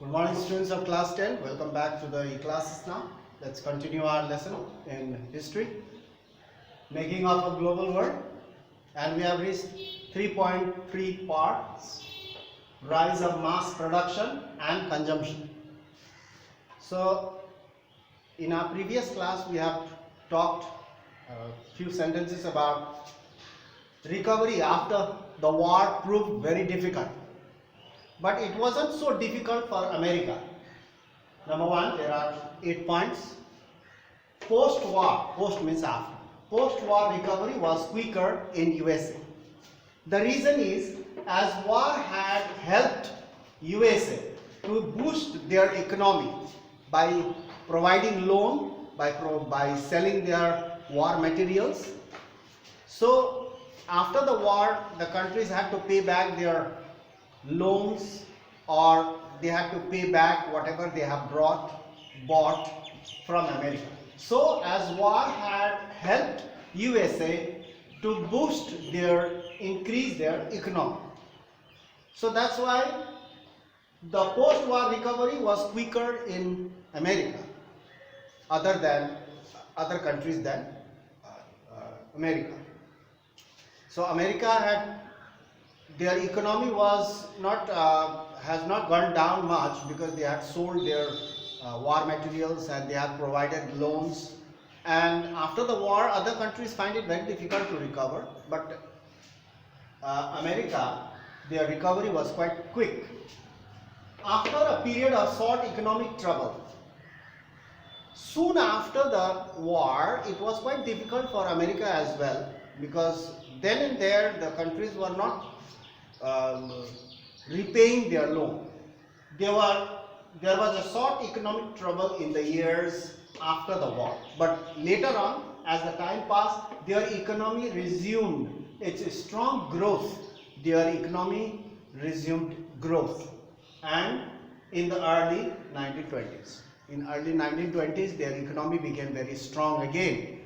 Good morning, students of class 10. Welcome back to the classes now. Let's continue our lesson in history, making of a global world, and we have reached 3.3 parts: rise of mass production and consumption. So, in our previous class, we have talked a few sentences about recovery after the war proved very difficult. But it wasn't so difficult for America. Number one, there are 8 points. Post-war, post means after. Post-war recovery was quicker in USA. The reason is, as war had helped USA to boost their economy by providing loan, by selling their war materials. So after the war, the countries had to pay back their loans, or they had to pay back whatever they have bought from America. So as war had helped USA to increase their economy. So that's why the post-war recovery was quicker in America other countries than America. So America had their economy has not gone down much because they had sold their war materials and they had provided loans. And after the war, other countries find it very difficult to recover. But America, their recovery was quite quick. After a period of short economic trouble, soon after the war, it was quite difficult for America as well, because then and there the countries were not repaying their loan. There was a short economic trouble in the years after the war, but later on, as the time passed, their economy resumed its strong growth. Their economy resumed growth, and in the early 1920s. In early 1920s, their economy became very strong again,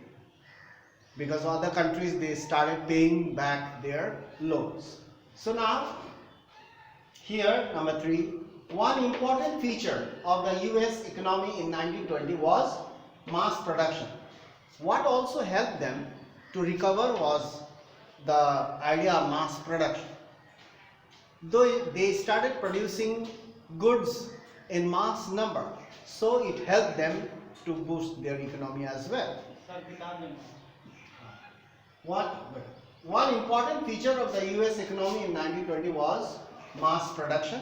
because other countries, they started paying back their loans. So now, here number 3, one important feature of the US economy in 1920 was mass production. What also helped them to recover was the idea of mass production. Though they started producing goods in mass number, so it helped them to boost their economy as well. One important feature of the US economy in 1920 was mass production.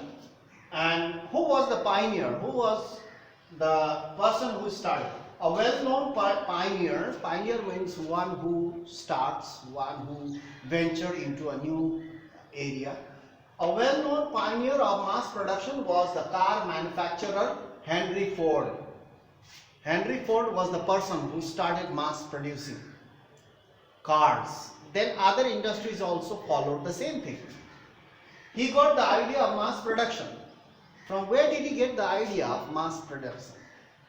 And who was the pioneer? Who was the person who started? A well-known pioneer. Pioneer means one who starts, one who ventures into a new area. A well-known pioneer of mass production was the car manufacturer Henry Ford. Henry Ford was the person who started mass producing cars. Then other industries also followed the same thing. He got the idea of mass production. From where did he get the idea of mass production?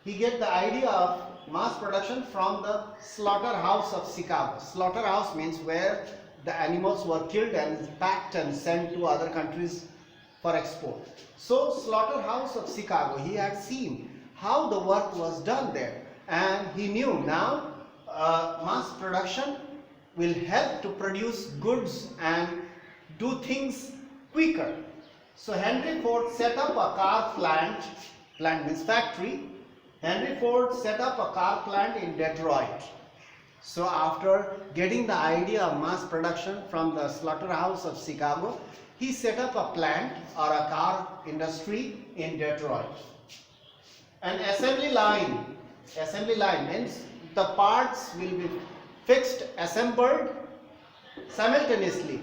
He get the idea of mass production from the slaughterhouse of Chicago. Slaughterhouse means where the animals were killed and packed and sent to other countries for export. So slaughterhouse of Chicago, he had seen how the work was done there, and he knew now mass production will help to produce goods and do things quicker. So Henry Ford set up a car plant means factory. Henry Ford set up a car plant in Detroit. So after getting the idea of mass production from the slaughterhouse of Chicago, he set up a plant or a car industry in Detroit. An assembly line means the parts will be assembled simultaneously.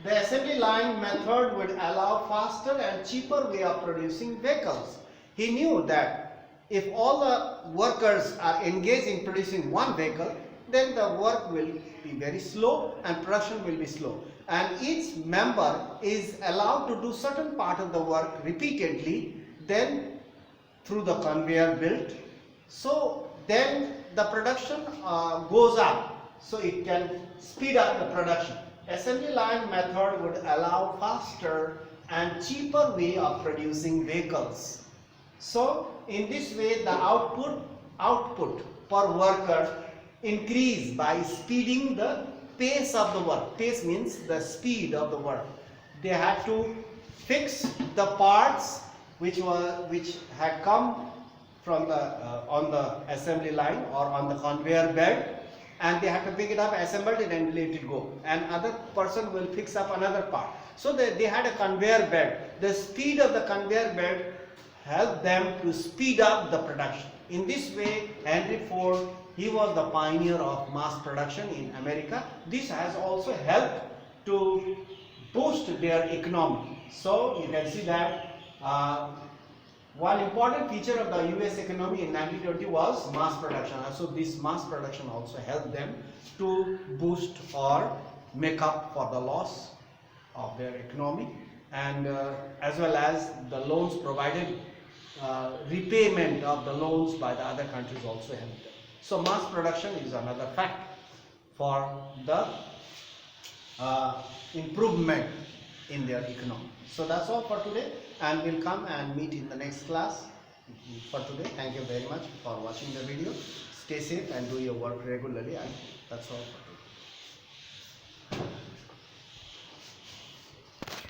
The assembly line method would allow faster and cheaper way of producing vehicles. He knew that if all the workers are engaged in producing one vehicle, then the work will be very slow and production will be slow. And each member is allowed to do certain part of the work repeatedly, then through the conveyor belt. So then the production goes up, so it can speed up the production. assembly line method would allow faster and cheaper way of producing vehicles. So in this way the output per worker increase by speeding the pace of the work. Pace means the speed of the work. They had to fix the parts which had come from the on the assembly line or on the conveyor belt, and they had to pick it up, assemble it and let it go, and other person will fix up another part. So they had a conveyor belt. The speed of the conveyor belt helped them to speed up the production. In this way, Henry Ford, he was the pioneer of mass production in America. This has also helped to boost their economy. So you can see that one important feature of the US economy in 1920 was mass production. So this mass production also helped them to boost or make up for the loss of their economy, and as well as the loans provided, repayment of the loans by the other countries also helped them. So mass production is another factor for the improvement in their economy. So that's all for today, and we'll come and meet in the next class. For today, thank you very much for watching the video. Stay safe and do your work regularly, and that's all.